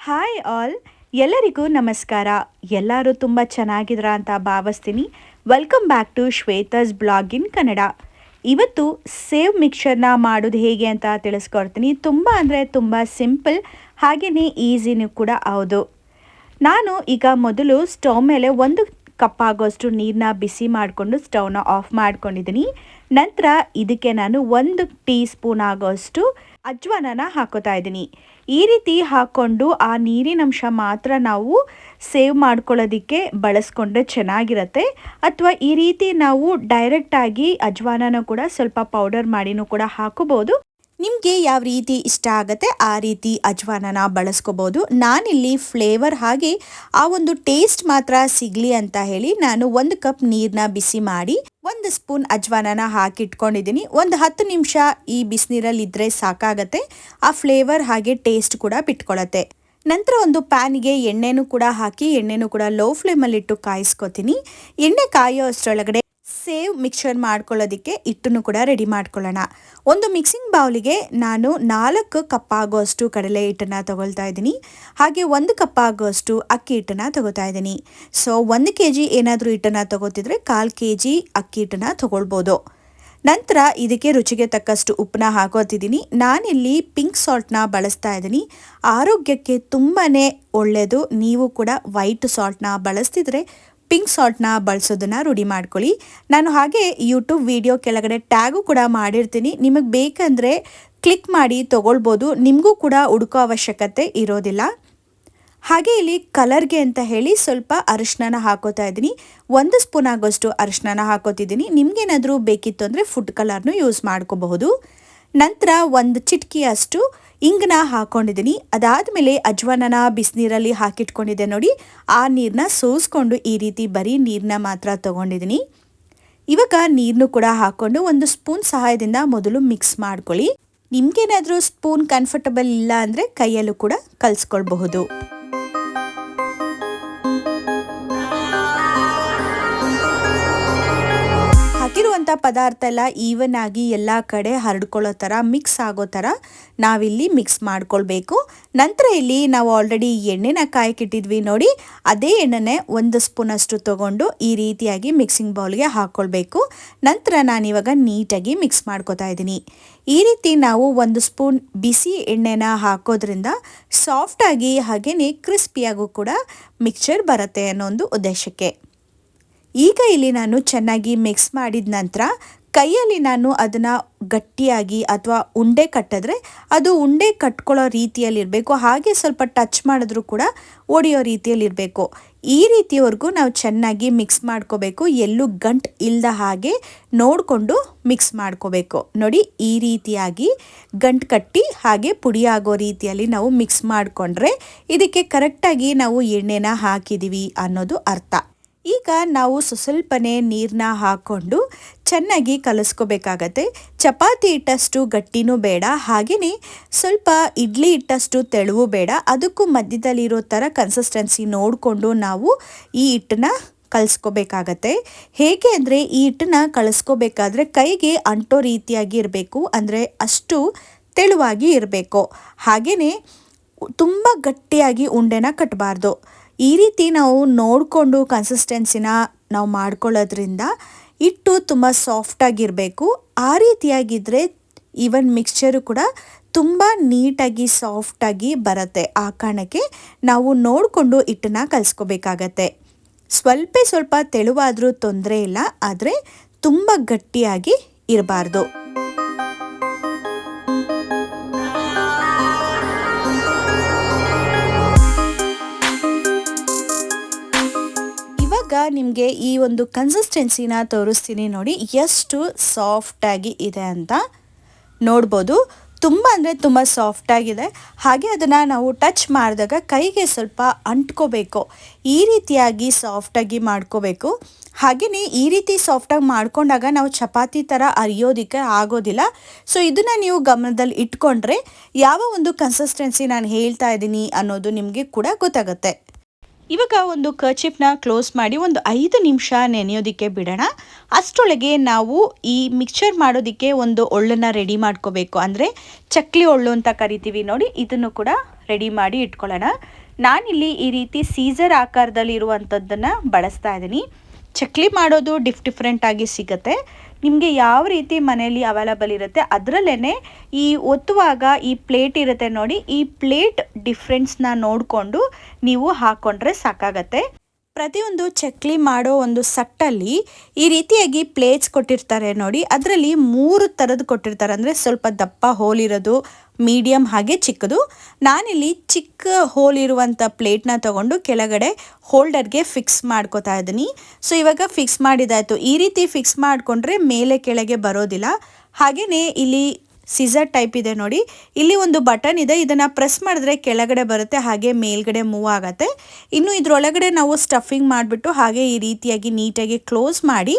Hi all, ಎಲ್ಲರಿಗೂ ನಮಸ್ಕಾರ. ಎಲ್ಲರೂ ತುಂಬ ಚೆನ್ನಾಗಿದ್ರ ಅಂತ ಭಾವಿಸ್ತೀನಿ. Welcome back to Shweta's blog in Kannada. ಇವತ್ತು ಸೇವ್ ಮಿಕ್ಸರ್ನ ಮಾಡೋದು ಹೇಗೆ ಅಂತ ತಿಳಿಸ್ಕೊಡ್ತೀನಿ. ತುಂಬ ಅಂದರೆ ತುಂಬ ಸಿಂಪಲ್, ಹಾಗೆಯೇ ಈಸಿನೂ ಕೂಡ ಹೌದು. ನಾನು ಈಗ ಮೊದಲು ಸ್ಟವ್ ಮೇಲೆ 1 ಕಪ್ ಆಗೋಷ್ಟು ನೀರನ್ನ ಬಿಸಿ ಮಾಡಿಕೊಂಡು ಸ್ಟವ್ನ ಆಫ್ ಮಾಡ್ಕೊಂಡಿದ್ದೀನಿ. ನಂತರ ಇದಕ್ಕೆ ನಾನು 1 ಟೀ ಸ್ಪೂನ್ ಆಗೋಷ್ಟು ಅಜ್ವಾನನ ಹಾಕೋತಾ ಇದ್ದೀನಿ. ಈ ರೀತಿ ಹಾಕ್ಕೊಂಡು ಆ ನೀರಿನಂಶ ಮಾತ್ರ ನಾವು ಸೇವ್ ಮಾಡ್ಕೊಳ್ಳೋದಕ್ಕೆ ಬಳಸ್ಕೊಂಡ್ರೆ ಚೆನ್ನಾಗಿರುತ್ತೆ. ಅಥವಾ ಈ ರೀತಿ ನಾವು ಡೈರೆಕ್ಟಾಗಿ ಅಜ್ವಾನನ ಕೂಡ ಸ್ವಲ್ಪ ಪೌಡರ್ ಮಾಡಿನೂ ಕೂಡ ಹಾಕೋಬೋದು. ನಿಮಗೆ ಯಾವ ರೀತಿ ಇಷ್ಟ ಆಗುತ್ತೆ ಆ ರೀತಿ ಅಜ್ವಾನನ ಬಳಸ್ಕೋಬೋದು. ನಾನಿಲ್ಲಿ ಫ್ಲೇವರ್ ಹಾಗೆ ಆ ಒಂದು ಟೇಸ್ಟ್ ಮಾತ್ರ ಸಿಗಲಿ ಅಂತ ಹೇಳಿ ನಾನು 1 ಕಪ್ ನೀರನ್ನ ಬಿಸಿ ಮಾಡಿ 1 ಸ್ಪೂನ್ ಅಜ್ವಾನನ ಹಾಕಿಟ್ಕೊಂಡಿದ್ದೀನಿ. ಒಂದು 10 ನಿಮಿಷ ಈ ಬಿಸಿನೀರಲ್ಲಿ ಇದ್ದರೆ ಸಾಕಾಗತ್ತೆ. ಆ ಫ್ಲೇವರ್ ಹಾಗೆ ಟೇಸ್ಟ್ ಕೂಡ ಬಿಟ್ಕೊಳ್ಳುತ್ತೆ. ನಂತರ ಒಂದು ಪ್ಯಾನಿಗೆ ಎಣ್ಣೆನೂ ಕೂಡ ಹಾಕಿ ಎಣ್ಣೆನೂ ಕೂಡ ಲೋ ಫ್ಲೇಮಲ್ಲಿಟ್ಟು ಕಾಯಿಸ್ಕೊತೀನಿ. ಎಣ್ಣೆ ಕಾಯೋ ಅಷ್ಟರೊಳಗಡೆ ಸೇವ್ ಮಿಕ್ಸರ್ ಮಾಡ್ಕೊಳ್ಳೋದಕ್ಕೆ ಹಿಟ್ಟನ್ನು ಕೂಡ ರೆಡಿ ಮಾಡ್ಕೊಳ್ಳೋಣ. ಒಂದು ಮಿಕ್ಸಿಂಗ್ ಬೌಲಿಗೆ ನಾನು 4 ಕಪ್ ಆಗೋಷ್ಟು ಕಡಲೆ ಹಿಟ್ಟನ್ನು ತಗೊಳ್ತಾ ಇದ್ದೀನಿ. ಹಾಗೆ 1 ಕಪ್ ಆಗೋಷ್ಟು ಅಕ್ಕಿ ಹಿಟ್ಟನ್ನು ತಗೋತಾ ಇದ್ದೀನಿ. ಸೊ 1 kg ಏನಾದರೂ ಹಿಟ್ಟನ್ನು ತಗೋತಿದ್ರೆ 1/4 kg ಅಕ್ಕಿ ಹಿಟ್ಟನ್ನು ತಗೊಳ್ಬೋದು. ನಂತರ ಇದಕ್ಕೆ ರುಚಿಗೆ ತಕ್ಕಷ್ಟು ಉಪ್ಪನ್ನ ಹಾಕೋತಿದ್ದೀನಿ. ನಾನಿಲ್ಲಿ ಪಿಂಕ್ ಸಾಲ್ಟ್ನ ಬಳಸ್ತಾ ಇದ್ದೀನಿ. ಆರೋಗ್ಯಕ್ಕೆ ತುಂಬಾ ಒಳ್ಳೆಯದು. ನೀವು ಕೂಡ ವೈಟ್ ಸಾಲ್ಟ್ನ ಬಳಸ್ತಿದ್ರೆ ಪಿಂಕ್ ಸಾಲ್ಟ್ನ ಬಳಸೋದನ್ನು ರೂಢಿ ಮಾಡ್ಕೊಳ್ಳಿ. ನಾನು ಹಾಗೆ ಯೂಟ್ಯೂಬ್ ವಿಡಿಯೋ ಕೆಳಗಡೆ ಟ್ಯಾಗು ಕೂಡ ಮಾಡಿರ್ತೀನಿ. ನಿಮಗೆ ಬೇಕಂದರೆ ಕ್ಲಿಕ್ ಮಾಡಿ ತೊಗೊಳ್ಬೋದು. ನಿಮಗೂ ಕೂಡ ಹುಡುಕೋ ಅವಶ್ಯಕತೆ ಇರೋದಿಲ್ಲ. ಹಾಗೆ ಇಲ್ಲಿ ಕಲರ್ಗೆ ಅಂತ ಹೇಳಿ ಸ್ವಲ್ಪ ಅರಿಶಿನ ಹಾಕೋತಾ ಇದ್ದೀನಿ. 1 ಸ್ಪೂನ್ ಆಗೋಷ್ಟು ಅರಿಶಿನ ಹಾಕೋತಿದ್ದೀನಿ. ನಿಮ್ಗೇನಾದರೂ ಬೇಕಿತ್ತು ಅಂದರೆ ಫುಡ್ ಕಲರ್ನು ಯೂಸ್ ಮಾಡ್ಕೋಬಹುದು. ನಂತರ 1 ಚಿಟಿಕೆಯಷ್ಟು ಇಂಗನ್ನ ಹಾಕೊಂಡಿದ್ದೀನಿ. ಅದಾದಮೇಲೆ ಅಜ್ವಾನನ ಬಿಸಿನೀರಲ್ಲಿ ಹಾಕಿಟ್ಕೊಂಡಿದ್ದೆ ನೋಡಿ, ಆ ನೀರನ್ನ ಸೋಸ್ಕೊಂಡು ಈ ರೀತಿ ಬರೀ ನೀರನ್ನ ಮಾತ್ರ ತೊಗೊಂಡಿದ್ದೀನಿ. ಇವಾಗ ನೀರನ್ನು ಕೂಡ ಹಾಕ್ಕೊಂಡು 1 ಸ್ಪೂನ್ ಸಹಾಯದಿಂದ ಮೊದಲು ಮಿಕ್ಸ್ ಮಾಡ್ಕೊಳ್ಳಿ. ನಿಮ್ಗೇನಾದರೂ ಸ್ಪೂನ್ ಕಂಫರ್ಟಬಲ್ ಇಲ್ಲ ಅಂದರೆ ಕೈಯಲ್ಲೂ ಕೂಡ ಕಲಿಸ್ಕೊಳ್ಬಹುದು. ಹಾಕಿರುವಂಥ ಪದಾರ್ಥ ಎಲ್ಲ ಈವನ್ ಆಗಿ ಎಲ್ಲ ಕಡೆ ಹರಡ್ಕೊಳ್ಳೋ ಥರ ಮಿಕ್ಸ್ ಆಗೋ ಥರ ನಾವಿಲ್ಲಿ ಮಿಕ್ಸ್ ಮಾಡ್ಕೊಳ್ಬೇಕು. ನಂತರ ಇಲ್ಲಿ ನಾವು ಆಲ್ರೆಡಿ ಎಣ್ಣೆನ ಕಾಯಕ್ಕಿಟ್ಟಿದ್ವಿ ನೋಡಿ, ಅದೇ ಎಣ್ಣೆನೆ 1 ಸ್ಪೂನಷ್ಟು ತೊಗೊಂಡು ಈ ರೀತಿಯಾಗಿ ಮಿಕ್ಸಿಂಗ್ ಬೌಲ್ಗೆ ಹಾಕ್ಕೊಳ್ಬೇಕು. ನಂತರ ನಾನಿವಾಗ ನೀಟಾಗಿ ಮಿಕ್ಸ್ ಮಾಡ್ಕೊತಾ ಇದ್ದೀನಿ. ಈ ರೀತಿ ನಾವು 1 ಸ್ಪೂನ್ ಬಿಸಿ ಎಣ್ಣೆನ ಹಾಕೋದ್ರಿಂದ ಸಾಫ್ಟಾಗಿ ಹಾಗೆಯೇ ಕ್ರಿಸ್ಪಿಯಾಗೂ ಕೂಡ ಮಿಕ್ಸ್ಚರ್ ಬರುತ್ತೆ ಅನ್ನೋ ಒಂದು ಉದ್ದೇಶಕ್ಕೆ. ಈಗ ಇಲ್ಲಿ ನಾನು ಚೆನ್ನಾಗಿ ಮಿಕ್ಸ್ ಮಾಡಿದ ನಂತರ ಕೈಯಲ್ಲಿ ನಾನು ಅದನ್ನು ಗಟ್ಟಿಯಾಗಿ ಅಥವಾ ಉಂಡೆ ಕಟ್ಟಿದ್ರೆ ಅದು ಉಂಡೆ ಕಟ್ಕೊಳ್ಳೋ ರೀತಿಯಲ್ಲಿರಬೇಕು. ಹಾಗೆ ಸ್ವಲ್ಪ ಟಚ್ ಮಾಡಿದ್ರೂ ಕೂಡ ಒಡೆಯೋ ರೀತಿಯಲ್ಲಿರಬೇಕು. ಈ ರೀತಿಯವರೆಗೂ ನಾವು ಚೆನ್ನಾಗಿ ಮಿಕ್ಸ್ ಮಾಡ್ಕೋಬೇಕು. ಎಲ್ಲೂ ಗಂಟು ಇಲ್ಲದ ಹಾಗೆ ನೋಡಿಕೊಂಡು ಮಿಕ್ಸ್ ಮಾಡ್ಕೋಬೇಕು. ನೋಡಿ, ಈ ರೀತಿಯಾಗಿ ಗಂಟು ಕಟ್ಟಿ ಹಾಗೆ ಪುಡಿ ಆಗೋ ರೀತಿಯಲ್ಲಿ ನಾವು ಮಿಕ್ಸ್ ಮಾಡಿಕೊಂಡ್ರೆ ಇದಕ್ಕೆ ಕರೆಕ್ಟಾಗಿ ನಾವು ಎಣ್ಣೆನ ಹಾಕಿದ್ದೀವಿ ಅನ್ನೋದು ಅರ್ಥ. ಈಗ ನಾವು ಸ್ವಲ್ಪನೇ ನೀರನ್ನ ಹಾಕ್ಕೊಂಡು ಚೆನ್ನಾಗಿ ಕಲಿಸ್ಕೋಬೇಕಾಗತ್ತೆ. ಚಪಾತಿ ಹಿಟ್ಟಷ್ಟು ಗಟ್ಟಿನೂ ಬೇಡ, ಹಾಗೆಯೇ ಸ್ವಲ್ಪ ಇಡ್ಲಿ ಹಿಟ್ಟಷ್ಟು ತೆಳುವು ಬೇಡ. ಅದಕ್ಕೂ ಮಧ್ಯದಲ್ಲಿರೋ ಥರ ಕನ್ಸಿಸ್ಟೆನ್ಸಿ ನೋಡಿಕೊಂಡು ನಾವು ಈ ಹಿಟ್ಟನ್ನ ಕಲಿಸ್ಕೋಬೇಕಾಗತ್ತೆ. ಹೇಗೆ ಅಂದರೆ ಈ ಹಿಟ್ಟನ್ನ ಕಲಿಸ್ಕೋಬೇಕಾದ್ರೆ ಕೈಗೆ ಅಂಟೋ ರೀತಿಯಾಗಿ ಇರಬೇಕು, ಅಂದರೆ ಅಷ್ಟು ತೆಳುವಾಗಿ ಇರಬೇಕು. ಹಾಗೆಯೇ ತುಂಬ ಗಟ್ಟಿಯಾಗಿ ಉಂಡೆನ ಕಟ್ಟಬಾರ್ದು. ಈ ರೀತಿ ನಾವು ನೋಡಿಕೊಂಡು ಕನ್ಸಿಸ್ಟೆನ್ಸಿನ ನಾವು ಮಾಡ್ಕೊಳ್ಳೋದ್ರಿಂದ ಹಿಟ್ಟು ತುಂಬ ಸಾಫ್ಟಾಗಿರಬೇಕು. ಆ ರೀತಿಯಾಗಿದ್ದರೆ ಈವನ್ ಮಿಕ್ಸ್ಚರು ಕೂಡ ತುಂಬ ನೀಟಾಗಿ ಸಾಫ್ಟಾಗಿ ಬರುತ್ತೆ. ಆ ಕಾರಣಕ್ಕೆ ನಾವು ನೋಡಿಕೊಂಡು ಹಿಟ್ಟನ್ನ ಕಲಿಸ್ಕೋಬೇಕಾಗತ್ತೆ. ಸ್ವಲ್ಪ ತೆಳುವಾದರೂ ತೊಂದರೆ ಇಲ್ಲ, ಆದರೆ ತುಂಬ ಗಟ್ಟಿಯಾಗಿ ಇರಬಾರ್ದು. ನಿಮಗೆ ಈ ಒಂದು ಕನ್ಸಿಸ್ಟೆನ್ಸಿನ ತೋರಿಸ್ತೀನಿ ನೋಡಿ, ಎಷ್ಟು ಸಾಫ್ಟಾಗಿ ಇದೆ ಅಂತ ನೋಡ್ಬೋದು. ತುಂಬ ಅಂದರೆ ತುಂಬ ಸಾಫ್ಟಾಗಿದೆ. ಹಾಗೆ ಅದನ್ನು ನಾವು ಟಚ್ ಮಾಡಿದಾಗ ಕೈಗೆ ಸ್ವಲ್ಪ ಅಂಟ್ಕೋಬೇಕು. ಈ ರೀತಿಯಾಗಿ ಸಾಫ್ಟಾಗಿ ಮಾಡ್ಕೋಬೇಕು. ಹಾಗೆಯೇ ಈ ರೀತಿ ಸಾಫ್ಟಾಗಿ ಮಾಡ್ಕೊಂಡಾಗ ನಾವು ಚಪಾತಿ ಥರ ಅರಿಯೋದಕ್ಕೆ ಆಗೋದಿಲ್ಲ. ಸೊ ಇದನ್ನು ನೀವು ಗಮನದಲ್ಲಿ ಇಟ್ಕೊಂಡ್ರೆ ಯಾವ ಒಂದು ಕನ್ಸಿಸ್ಟೆನ್ಸಿ ನಾನು ಹೇಳ್ತಾ ಇದ್ದೀನಿ ಅನ್ನೋದು ನಿಮಗೆ ಕೂಡ ಗೊತ್ತಾಗುತ್ತೆ. ಇವಾಗ ಒಂದು ಕರ್ಚಿಪ್ನ ಕ್ಲೋಸ್ ಮಾಡಿ ಒಂದು 5 ನಿಮಿಷ ನೆನೆಯೋದಕ್ಕೆ ಬಿಡೋಣ. ಅಷ್ಟರೊಳಗೆ ನಾವು ಈ ಮಿಕ್ಸ್ಚರ್ ಮಾಡೋದಕ್ಕೆ ಒಂದು ಒಳ್ಳನ್ನು ರೆಡಿ ಮಾಡ್ಕೋಬೇಕು. ಅಂದರೆ ಚಕ್ಲಿ ಒಳ್ಳು ಅಂತ ಕರಿತೀವಿ ನೋಡಿ, ಇದನ್ನು ಕೂಡ ರೆಡಿ ಮಾಡಿ ಇಟ್ಕೊಳ್ಳೋಣ. ನಾನಿಲ್ಲಿ ಈ ರೀತಿ ಸೀಸರ್ ಆಕಾರದಲ್ಲಿ ಇರುವಂಥದ್ದನ್ನು ಬಳಸ್ತಾ ಇದ್ದೀನಿ. ಚಕ್ಲಿ ಮಾಡೋದು ಡಿಫ್ರೆಂಟಾಗಿ ಸಿಗುತ್ತೆ. ನಿಮಗೆ ಯಾವ ರೀತಿ ಮನೆಯಲ್ಲಿ ಅವೈಲಬಲ್ ಇರುತ್ತೆ ಅದರಲ್ಲೇ ಈ ಒತ್ತುವಾಗ ಈ ಪ್ಲೇಟ್ ಇರುತ್ತೆ ನೋಡಿ, ಈ ಪ್ಲೇಟ್ ಡಿಫ್ರೆನ್ಸ್ನ ನೋಡಿಕೊಂಡು ನೀವು ಹಾಕ್ಕೊಂಡ್ರೆ ಸಾಕಾಗತ್ತೆ. ಪ್ರತಿಯೊಂದು ಚಕ್ಲಿ ಮಾಡೋ ಒಂದು ಸಟ್ಟಲ್ಲಿ ಈ ರೀತಿಯಾಗಿ ಪ್ಲೇಟ್ಸ್ ಕೊಟ್ಟಿರ್ತಾರೆ ನೋಡಿ, ಅದರಲ್ಲಿ 3 ಥರದ್ದು ಕೊಟ್ಟಿರ್ತಾರೆ. ಅಂದರೆ ಸ್ವಲ್ಪ ದಪ್ಪ ಹೋಲ್ ಇರೋದು, ಮೀಡಿಯಮ್ ಹಾಗೆ ಚಿಕ್ಕದು. ನಾನಿಲ್ಲಿ ಚಿಕ್ಕ ಹೋಲ್ ಇರುವಂಥ ಪ್ಲೇಟ್ನ ತಗೊಂಡು ಕೆಳಗಡೆ ಹೋಲ್ಡರ್ಗೆ ಫಿಕ್ಸ್ ಮಾಡ್ಕೋತಾ ಇದ್ದೀನಿ. ಸೊ ಇವಾಗ ಫಿಕ್ಸ್ ಮಾಡಿದಾಯಿತು. ಈ ರೀತಿ ಫಿಕ್ಸ್ ಮಾಡಿಕೊಂಡ್ರೆ ಮೇಲೆ ಕೆಳಗೆ ಬರೋದಿಲ್ಲ. ಹಾಗೆಯೇ ಇಲ್ಲಿ ಸಿಸರ್ ಟೈಪ್ ಇದೆ ನೋಡಿ, ಇಲ್ಲಿ ಒಂದು ಬಟನ್ ಇದೆ, ಇದನ್ನು ಪ್ರೆಸ್ ಮಾಡಿದ್ರೆ ಕೆಳಗಡೆ ಬರುತ್ತೆ, ಹಾಗೆ ಮೇಲ್ಗಡೆ ಮೂವ್ ಆಗುತ್ತೆ. ಇನ್ನು ಇದರೊಳಗಡೆ ನಾವು ಸ್ಟಫಿಂಗ್ ಮಾಡಿಬಿಟ್ಟು ಹಾಗೆ ಈ ರೀತಿಯಾಗಿ ನೀಟಾಗಿ ಕ್ಲೋಸ್ ಮಾಡಿ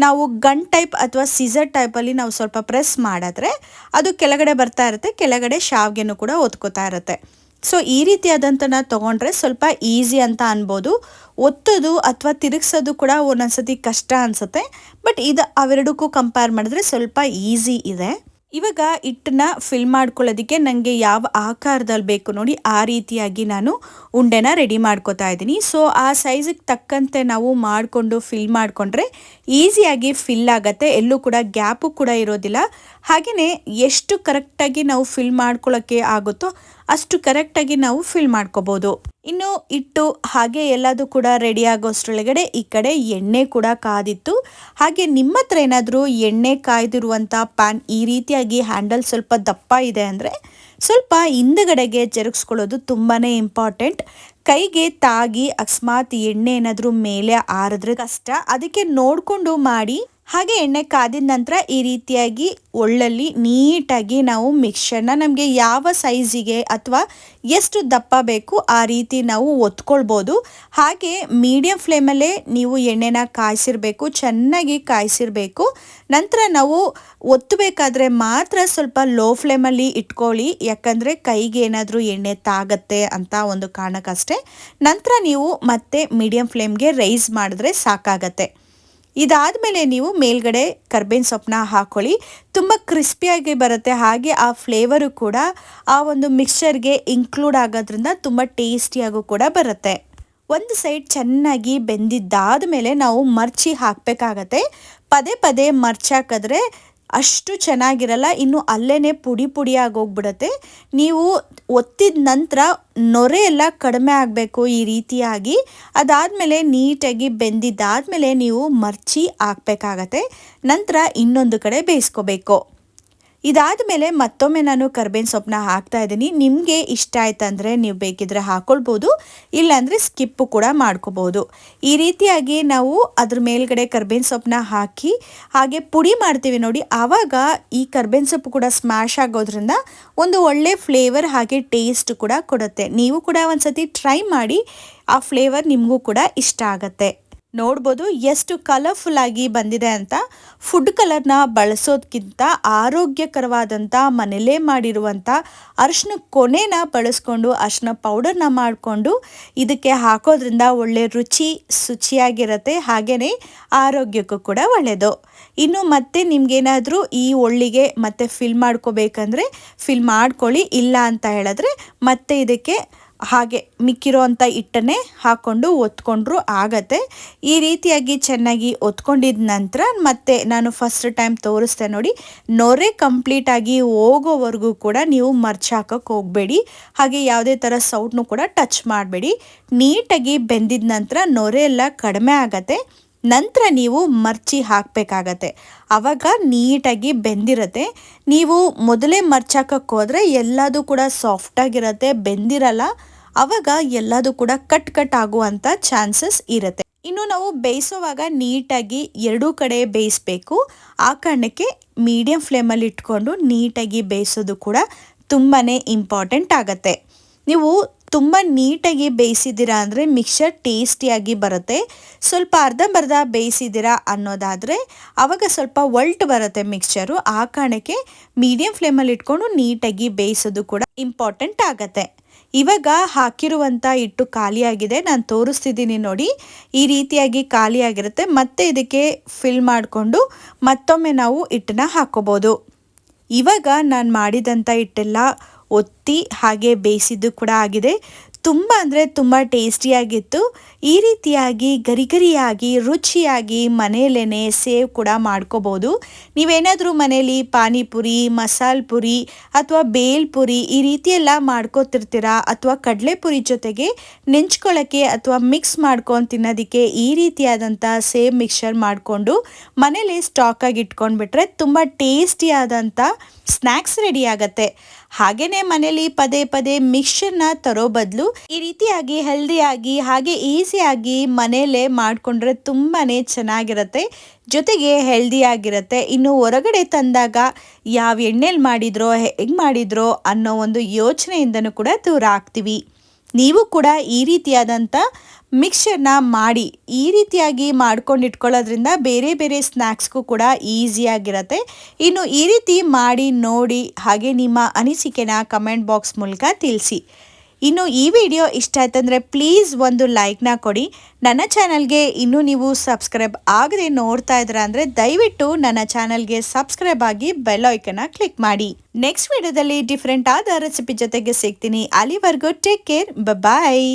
ನಾವು ಗನ್ ಟೈಪ್ ಅಥವಾ ಸಿಸರ್ ಟೈಪಲ್ಲಿ ನಾವು ಸ್ವಲ್ಪ ಪ್ರೆಸ್ ಮಾಡಿದ್ರೆ ಅದು ಕೆಳಗಡೆ ಬರ್ತಾ ಇರುತ್ತೆ, ಕೆಳಗಡೆ ಶಾವ್ಗೆನೂ ಕೂಡ ಒತ್ಕೋತಾ ಇರುತ್ತೆ. ಸೊ ಈ ರೀತಿಯಾದಂಥನ್ನ ತೊಗೊಂಡ್ರೆ ಸ್ವಲ್ಪ ಈಸಿ ಅಂತ ಅನ್ಬೋದು. ಒತ್ತೋದು ಅಥವಾ ತಿರುಗಿಸೋದು ಕೂಡ ಒಂದೊಂದ್ಸತಿ ಕಷ್ಟ ಅನಿಸುತ್ತೆ, ಬಟ್ ಇದು ಅವೆರಡಕ್ಕೂ ಕಂಪೇರ್ ಮಾಡಿದ್ರೆ ಸ್ವಲ್ಪ ಈಸಿ ಇದೆ. ಇವಾಗ ಹಿಟ್ಟನ್ನ ಫಿಲ್ ಮಾಡ್ಕೊಳ್ಳೋದಕ್ಕೆ ನನಗೆ ಯಾವ ಆಕಾರದಲ್ಲಿ ಬೇಕು ನೋಡಿ ಆ ರೀತಿಯಾಗಿ ನಾನು ಉಂಡೆನ ರೆಡಿ ಮಾಡ್ಕೋತಾ ಇದ್ದೀನಿ. ಸೊ ಆ ಸೈಜಿಗೆ ತಕ್ಕಂತೆ ನಾವು ಮಾಡಿಕೊಂಡು ಫಿಲ್ ಮಾಡಿಕೊಂಡ್ರೆ ಈಸಿಯಾಗಿ ಫಿಲ್ ಆಗುತ್ತೆ, ಎಲ್ಲೂ ಕೂಡ ಗ್ಯಾಪು ಕೂಡ ಇರೋದಿಲ್ಲ. ಹಾಗೆಯೇ ಎಷ್ಟು ಕರೆಕ್ಟಾಗಿ ನಾವು ಫಿಲ್ ಮಾಡ್ಕೊಳ್ಳೋಕ್ಕೆ ಆಗುತ್ತೋ ಅಷ್ಟು ಕರೆಕ್ಟಾಗಿ ನಾವು ಫಿಲ್ ಮಾಡ್ಕೋಬೋದು. ಇನ್ನು ಹಿಟ್ಟು ಹಾಗೆ ಎಲ್ಲದೂ ಕೂಡ ರೆಡಿ ಆಗೋಷ್ಟರೊಳಗಡೆ ಈ ಕಡೆ ಎಣ್ಣೆ ಕೂಡ ಕಾದಿತ್ತು. ಹಾಗೆ ನಿಮ್ಮ ಹತ್ರ ಏನಾದರೂ ಎಣ್ಣೆ ಕಾಯ್ದಿರುವಂಥ ಪ್ಯಾನ್ ಈ ರೀತಿಯಾಗಿ ಹ್ಯಾಂಡಲ್ ಸ್ವಲ್ಪ ದಪ್ಪ ಇದೆ ಅಂದರೆ ಸ್ವಲ್ಪ ಹಿಂದುಗಡೆಗೆ ಜರುಗಿಸ್ಕೊಳ್ಳೋದು ತುಂಬಾ ಇಂಪಾರ್ಟೆಂಟ್. ಕೈಗೆ ತಾಗಿ ಅಕಸ್ಮಾತ್ ಎಣ್ಣೆ ಏನಾದರೂ ಮೇಲೆ ಆರಿದ್ರೆ ಕಷ್ಟ, ಅದಕ್ಕೆ ನೋಡಿಕೊಂಡು ಮಾಡಿ. ಹಾಗೆ ಎಣ್ಣೆ ಕಾದಿದ ನಂತರ ಈ ರೀತಿಯಾಗಿ ಒಳ್ಳಲ್ಲಿ ನೀಟಾಗಿ ನಾವು ಮಿಕ್ಸ್ಚರ್ನ ನಮಗೆ ಯಾವ ಸೈಜಿಗೆ ಅಥವಾ ಎಷ್ಟು ದಪ್ಪ ಬೇಕು ಆ ರೀತಿ ನಾವು ಒತ್ಕೊಳ್ಬೋದು. ಹಾಗೆ ಮೀಡಿಯಂ ಫ್ಲೇಮಲ್ಲೇ ನೀವು ಎಣ್ಣೆನ ಕಾಯಿಸಿರಬೇಕು, ಚೆನ್ನಾಗಿ ಕಾಯಿಸಿರಬೇಕು. ನಂತರ ನಾವು ಒತ್ತಬೇಕಾದ್ರೆ ಮಾತ್ರ ಸ್ವಲ್ಪ ಲೋ ಫ್ಲೇಮಲ್ಲಿ ಇಟ್ಕೊಳ್ಳಿ, ಯಾಕಂದರೆ ಕೈಗೆ ಏನಾದರೂ ಎಣ್ಣೆ ತಾಗತ್ತೆ ಅಂತ ಒಂದು ಕಾರಣಕ್ಕಷ್ಟೇ. ನಂತರ ನೀವು ಮತ್ತೆ ಮೀಡಿಯಂ ಫ್ಲೇಮ್ಗೆ ರೈಸ್ ಮಾಡಿದ್ರೆ ಸಾಕಾಗತ್ತೆ. ಇದಾದಮೇಲೆ ನೀವು ಮೇಲ್ಗಡೆ ಕರ್ಬೇವಿನ ಸೊಪ್ಪನ್ನ ಹಾಕ್ಕೊಳ್ಳಿ, ತುಂಬ ಕ್ರಿಸ್ಪಿಯಾಗಿ ಬರುತ್ತೆ. ಹಾಗೆ ಆ ಫ್ಲೇವರು ಕೂಡ ಆ ಒಂದು ಮಿಕ್ಸ್ಚರ್ಗೆ ಇನ್ಕ್ಲೂಡ್ ಆಗೋದ್ರಿಂದ ತುಂಬ ಟೇಸ್ಟಿಯಾಗೂ ಕೂಡ ಬರುತ್ತೆ. ಒಂದು ಸೈಡ್ ಚೆನ್ನಾಗಿ ಬೆಂದಿದ್ದಾದ ಮೇಲೆ ನಾವು ಮರ್ಚಿ ಹಾಕಬೇಕಾಗತ್ತೆ. ಪದೇ ಪದೇ ಮರ್ಚಾಕಿದ್ರೆ ಅಷ್ಟು ಚೆನ್ನಾಗಿರಲ್ಲ, ಇನ್ನು ಅಲ್ಲೇ ಪುಡಿ ಪುಡಿಯಾಗಿ ಹೋಗ್ಬಿಡುತ್ತೆ. ನೀವು ಒತ್ತಿದ ನಂತರ ನೊರೆ ಎಲ್ಲ ಕಡಿಮೆ ಆಗಬೇಕು ಈ ರೀತಿಯಾಗಿ. ಅದಾದಮೇಲೆ ನೀಟಾಗಿ ಬೆಂದಿದ್ದಾದಮೇಲೆ ನೀವು ಮರ್ಚಿ ಹಾಕಬೇಕಾಗತ್ತೆ. ನಂತರ ಇನ್ನೊಂದು ಕಡೆ ಬೇಯಿಸ್ಕೋಬೇಕು. ಇದಾದ ಮೇಲೆ ಮತ್ತೊಮ್ಮೆ ನಾನು ಕರ್ಬೇವಿನ ಸೊಪ್ಪನ್ನ ಹಾಕ್ತಾ ಇದ್ದೀನಿ. ನಿಮಗೆ ಇಷ್ಟ ಆಯ್ತಂದರೆ ನೀವು ಬೇಕಿದ್ರೆ ಹಾಕ್ಕೊಳ್ಬೋದು, ಇಲ್ಲಾಂದರೆ ಸ್ಕಿಪ್ಪು ಕೂಡ ಮಾಡ್ಕೋಬೋದು. ಈ ರೀತಿಯಾಗಿ ನಾವು ಅದ್ರ ಮೇಲ್ಗಡೆ ಕರ್ಬೇವಿನ ಸೊಪ್ಪನ್ನ ಹಾಕಿ ಹಾಗೆ ಪುಡಿ ಮಾಡ್ತೀವಿ ನೋಡಿ, ಆವಾಗ ಈ ಕರ್ಬೇವಿನ ಸೊಪ್ಪು ಕೂಡ ಸ್ಮ್ಯಾಶ್ ಆಗೋದ್ರಿಂದ ಒಂದು ಒಳ್ಳೆ ಫ್ಲೇವರ್ ಹಾಗೆ ಟೇಸ್ಟ್ ಕೂಡ ಕೊಡುತ್ತೆ. ನೀವು ಕೂಡ ಒಂದ್ಸತಿ ಟ್ರೈ ಮಾಡಿ, ಆ ಫ್ಲೇವರ್ ನಿಮಗೂ ಕೂಡ ಇಷ್ಟ ಆಗುತ್ತೆ. ನೋಡ್ಬೋದು ಎಷ್ಟು ಕಲರ್ಫುಲ್ ಆಗಿ ಬಂದಿದೆ ಅಂತ. ಫುಡ್ ಕಲರ್ನ ಬಳಸೋದಕ್ಕಿಂತ ಆರೋಗ್ಯಕರವಾದಂಥ ಮನೆಯಲ್ಲೇ ಮಾಡಿರುವಂಥ ಅರಿಶಿನ ಕೊನೆನ ಬಳಸ್ಕೊಂಡು ಅರಿಶಿನ ಪೌಡರ್ನ ಮಾಡಿಕೊಂಡು ಇದಕ್ಕೆ ಹಾಕೋದ್ರಿಂದ ಒಳ್ಳೆ ಶುಚಿಯಾಗಿರುತ್ತೆ, ಹಾಗೆಯೇ ಆರೋಗ್ಯಕ್ಕೂ ಕೂಡ ಒಳ್ಳೆಯದು. ಇನ್ನು ಮತ್ತೆ ನಿಮ್ಗೇನಾದರೂ ಈ ಒಳ್ಳಿಗೆ ಮತ್ತೆ ಫಿಲ್ ಮಾಡ್ಕೋಬೇಕಂದ್ರೆ ಫಿಲ್ ಮಾಡ್ಕೊಳ್ಳಿ, ಇಲ್ಲ ಅಂತ ಹೇಳಿದ್ರೆ ಮತ್ತೆ ಇದಕ್ಕೆ ಹಾಗೆ ಮಿಕ್ಕಿರೋ ಅಂಥ ಹಿಟ್ಟನ್ನೇ ಹಾಕ್ಕೊಂಡು ಒತ್ಕೊಂಡ್ರೂ ಆಗತ್ತೆ. ಈ ರೀತಿಯಾಗಿ ಚೆನ್ನಾಗಿ ಒತ್ಕೊಂಡಿದ ನಂತರ ಮತ್ತೆ ನಾನು ಫಸ್ಟ್ ಟೈಮ್ ತೋರಿಸ್ತೆ ನೋಡಿ, ನೊರೆ ಕಂಪ್ಲೀಟಾಗಿ ಹೋಗೋವರೆಗೂ ಕೂಡ ನೀವು ಮರ್ಚ್ ಹಾಕೋಕ್ಕೆ ಹೋಗಬೇಡಿ, ಹಾಗೆ ಯಾವುದೇ ಥರ ಸೌಟ್ನು ಕೂಡ ಟಚ್ ಮಾಡಬೇಡಿ. ನೀಟಾಗಿ ಬೆಂದಿದ ನಂತರ ನೊರೆ ಎಲ್ಲ ಕಡಿಮೆ ಆಗತ್ತೆ. ನಂತರ ನೀವು ಮರ್ಚಿ ಹಾಕಬೇಕಾಗತ್ತೆ, ಆವಾಗ ನೀಟಾಗಿ ಬೆಂದಿರುತ್ತೆ. ನೀವು ಮೊದಲೇ ಮರ್ಚಾಕಕ್ಕೆ ಹೋದರೆ ಎಲ್ಲದೂ ಕೂಡ ಸಾಫ್ಟಾಗಿರುತ್ತೆ, ಬೆಂದಿರಲ್ಲ, ಆವಾಗ ಎಲ್ಲದೂ ಕೂಡ ಕಟ್ ಆಗುವಂಥ ಚಾನ್ಸಸ್ ಇರುತ್ತೆ. ಇನ್ನು ನಾವು ಬೇಯಿಸೋವಾಗ ನೀಟಾಗಿ ಎರಡೂ ಕಡೆ ಬೇಯಿಸಬೇಕು. ಆ ಕಾರಣಕ್ಕೆ ಮೀಡಿಯಂ ಫ್ಲೇಮಲ್ಲಿ ಇಟ್ಕೊಂಡು ನೀಟಾಗಿ ಬೇಯಿಸೋದು ಕೂಡ ತುಂಬಾ ಇಂಪಾರ್ಟೆಂಟ್ ಆಗುತ್ತೆ. ನೀವು ತುಂಬ ನೀಟಾಗಿ ಬೇಯಿಸಿದ್ದೀರಾ ಅಂದರೆ ಮಿಕ್ಸ್ಚರ್ ಟೇಸ್ಟಿಯಾಗಿ ಬರುತ್ತೆ. ಸ್ವಲ್ಪ ಅರ್ಧಂಬರ್ಧ ಬೇಯಿಸಿದ್ದೀರಾ ಅನ್ನೋದಾದರೆ ಆವಾಗ ಸ್ವಲ್ಪ ಒಲ್ಟ್ ಬರುತ್ತೆ ಮಿಕ್ಸ್ಚರು. ಆ ಕಾರಣಕ್ಕೆ ಮೀಡಿಯಂ ಫ್ಲೇಮಲ್ಲಿ ಇಟ್ಕೊಂಡು ನೀಟಾಗಿ ಬೇಯಿಸೋದು ಕೂಡ ಇಂಪಾರ್ಟೆಂಟ್ ಆಗುತ್ತೆ. ಇವಾಗ ಹಾಕಿರುವಂಥ ಹಿಟ್ಟು ಖಾಲಿಯಾಗಿದೆ, ನಾನು ತೋರಿಸ್ತಿದ್ದೀನಿ ನೋಡಿ, ಈ ರೀತಿಯಾಗಿ ಖಾಲಿಯಾಗಿರುತ್ತೆ. ಮತ್ತೆ ಇದಕ್ಕೆ ಫಿಲ್ ಮಾಡಿಕೊಂಡು ಮತ್ತೊಮ್ಮೆ ನಾವು ಹಿಟ್ಟನ್ನ ಹಾಕ್ಕೋಬೋದು. ಇವಾಗ ನಾನು ಮಾಡಿದಂಥ ಹಿಟ್ಟೆಲ್ಲ ಒತ್ತಿ ಹಾಗೆ ಬೇಯಿಸಿದ್ದು ಕೂಡ ಆಗಿದೆ. ತುಂಬ ಅಂದರೆ ತುಂಬ ಟೇಸ್ಟಿಯಾಗಿತ್ತು. ಈ ರೀತಿಯಾಗಿ ಗರಿಗರಿಯಾಗಿ ರುಚಿಯಾಗಿ ಮನೆಯಲ್ಲೇ ಸೇವ್ ಕೂಡ ಮಾಡ್ಕೋಬೋದು. ನೀವೇನಾದರೂ ಮನೇಲಿ ಪಾನಿಪುರಿ, ಮಸಾಲೆ ಪುರಿ ಅಥವಾ ಬೇಲ್ಪುರಿ ಈ ರೀತಿಯೆಲ್ಲ ಮಾಡ್ಕೋತಿರ್ತೀರಾ, ಅಥವಾ ಕಡಲೆಪುರಿ ಜೊತೆಗೆ ನೆಂಚ್ಕೊಳ್ಳೋಕ್ಕೆ ಅಥವಾ ಮಿಕ್ಸ್ ಮಾಡ್ಕೊಂಡು ತಿನ್ನೋದಕ್ಕೆ ಈ ರೀತಿಯಾದಂಥ ಸೇವ್ ಮಿಕ್ಸ್ಚರ್ ಮಾಡಿಕೊಂಡು ಮನೇಲಿ ಸ್ಟಾಕಾಗಿ ಇಟ್ಕೊಂಡ್ಬಿಟ್ರೆ ತುಂಬ ಟೇಸ್ಟಿಯಾದಂಥ ಸ್ನ್ಯಾಕ್ಸ್ ರೆಡಿ ಆಗುತ್ತೆ. ಹಾಗೆಯೇ ಮನೇಲಿ ಪದೇ ಪದೇ ಮಿಕ್ಸ್ಚರ್ನ ತರೋ ಬದಲು ಈ ರೀತಿಯಾಗಿ ಹೆಲ್ದಿಯಾಗಿ ಹಾಗೆ ಈಸಿಯಾಗಿ ಮನೆಯಲ್ಲೇ ಮಾಡಿಕೊಂಡ್ರೆ ತುಂಬಾ ಚೆನ್ನಾಗಿರುತ್ತೆ, ಜೊತೆಗೆ ಹೆಲ್ದಿಯಾಗಿರುತ್ತೆ. ಇನ್ನು ಹೊರಗಡೆ ತಂದಾಗ ಯಾವ ಎಣ್ಣೆಲಿ ಮಾಡಿದ್ರೋ ಹೇಗೆ ಮಾಡಿದ್ರೋ ಅನ್ನೋ ಒಂದು ಯೋಚನೆಯಿಂದನೂ ಕೂಡ ದೂರ ಆಗ್ತೀವಿ. ನೀವು ಕೂಡ ಈ ರೀತಿಯಾದಂಥ ಮಿಕ್ಸ್ಚರ್ನ ಮಾಡಿ ಈ ರೀತಿಯಾಗಿ ಮಾಡ್ಕೊಂಡು ಇಟ್ಕೊಳ್ಳೋದ್ರಿಂದ ಬೇರೆ ಬೇರೆ ಸ್ನ್ಯಾಕ್ಸ್ಗೂ ಕೂಡ ಈಸಿಯಾಗಿರುತ್ತೆ. ಇನ್ನು ಈ ರೀತಿ ಮಾಡಿ ನೋಡಿ ಹಾಗೆ ನಿಮ್ಮ ಅನಿಸಿಕೆನ ಕಮೆಂಟ್ ಬಾಕ್ಸ್ ಮೂಲಕ ತಿಳಿಸಿ. ಇನ್ನು ಈ ವಿಡಿಯೋ ಇಷ್ಟ ಆಯ್ತಂದರೆ ಪ್ಲೀಸ್ ಒಂದು ಲೈಕ್ನ ಕೊಡಿ. ನನ್ನ ಚಾನಲ್ಗೆ ಇನ್ನೂ ನೀವು ಸಬ್ಸ್ಕ್ರೈಬ್ ಆಗದೆ ನೋಡ್ತಾ ಇದ್ದೀರಾ ಅಂದರೆ ದಯವಿಟ್ಟು ನನ್ನ ಚಾನಲ್ಗೆ ಸಬ್ಸ್ಕ್ರೈಬ್ ಆಗಿ ಬೆಲ್ ಐಕನ್ನ ಕ್ಲಿಕ್ ಮಾಡಿ. ನೆಕ್ಸ್ಟ್ ವಿಡಿಯೋದಲ್ಲಿ ಡಿಫ್ರೆಂಟ್ ಆದ ರೆಸಿಪಿ ಜೊತೆಗೆ ಸಿಗ್ತೀನಿ. ಅಲ್ಲಿವರೆಗೂ ಟೇಕ್ ಕೇರ್, ಬಾಯ್.